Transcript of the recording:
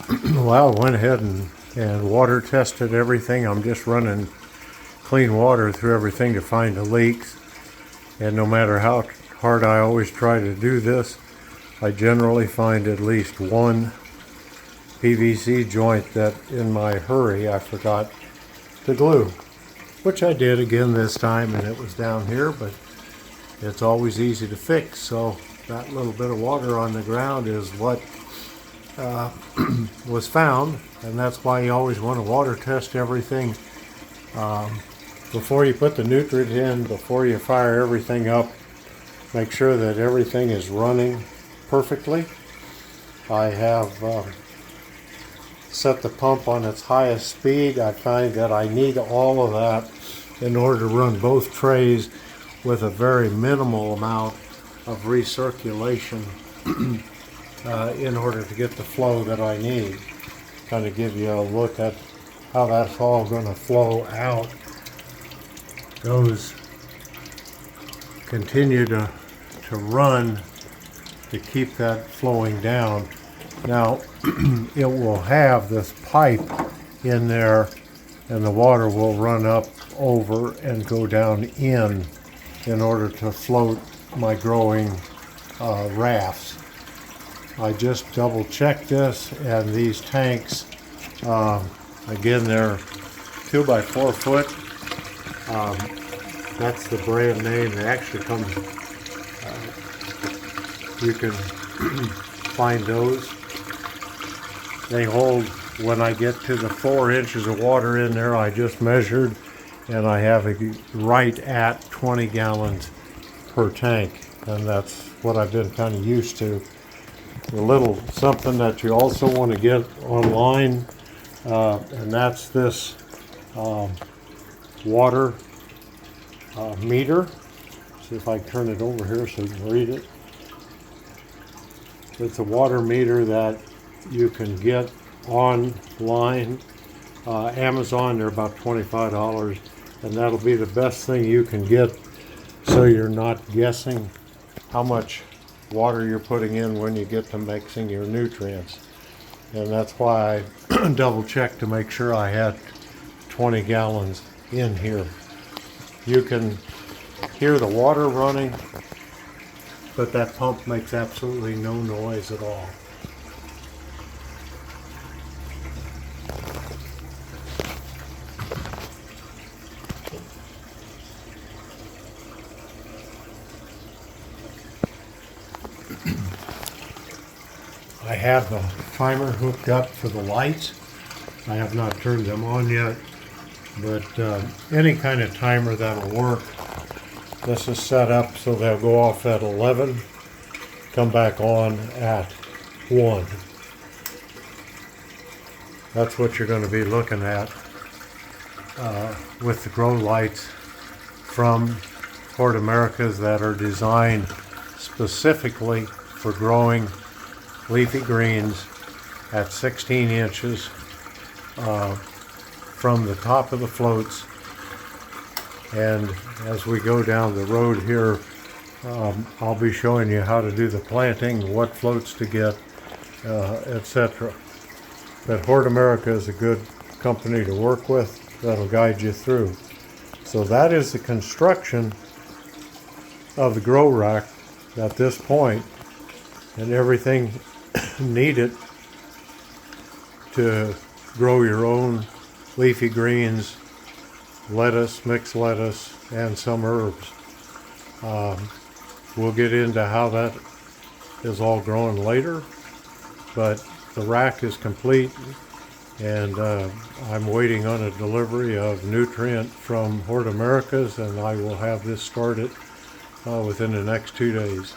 Well, I went ahead and water tested everything. I'm just running clean water through everything to find the leaks. And no matter how hard I always try to do this, I generally find at least one PVC joint that in my hurry I forgot to glue, which I did again this time, and it was down here, but it's always easy to fix. So that little bit of water on the ground is what was found, and that's why you always want to water test everything before you put the nutrient in, before you fire everything up. Make sure that everything is running perfectly. I have set the pump on its highest speed. I find that I need all of that in order to run both trays with a very minimal amount of recirculation in order to get the flow that I need. Kind of give you a look at how that's all going to flow out. Those continue to run to keep that flowing down. Now it will have this pipe in there, and the water will run up over and go down in order to float my growing rafts. I just double checked this, and these tanks, again, they're 2x4 foot. That's the brand name. They actually come, you can find those. They hold, when I get to the 4 inches of water in there, I just measured, and I have it right at 20 gallons per tank, and that's what I've been kind of used to. A little something that you also want to get online, and that's this water meter. See if I can turn it over here so you can read it. It's a water meter that you can get online. Amazon, they're about $25, and that'll be the best thing you can get, so you're not guessing how much water you're putting in when you get to mixing your nutrients. And that's why I double checked to make sure I had 20 gallons in here. You can hear the water running, but that pump makes absolutely no noise at all. I have the timer hooked up for the lights. I have not turned them on yet, but any kind of timer that'll work. This is set up so they'll go off at 11, come back on at 1. That's what you're going to be looking at with the grow lights from Hort Americas that are designed specifically for growing leafy greens at 16 inches from the top of the floats. And as we go down the road here, I'll be showing you how to do the planting, what floats to get, etc. But Hort America is a good company to work with that'll guide you through. So that is the construction of the grow rack at this point, and everything needed to grow your own leafy greens, lettuce, mixed lettuce, and some herbs. We'll get into how that is all growing later, but the rack is complete, and I'm waiting on a delivery of nutrient from Hort Americas, and I will have this started within the next 2 days.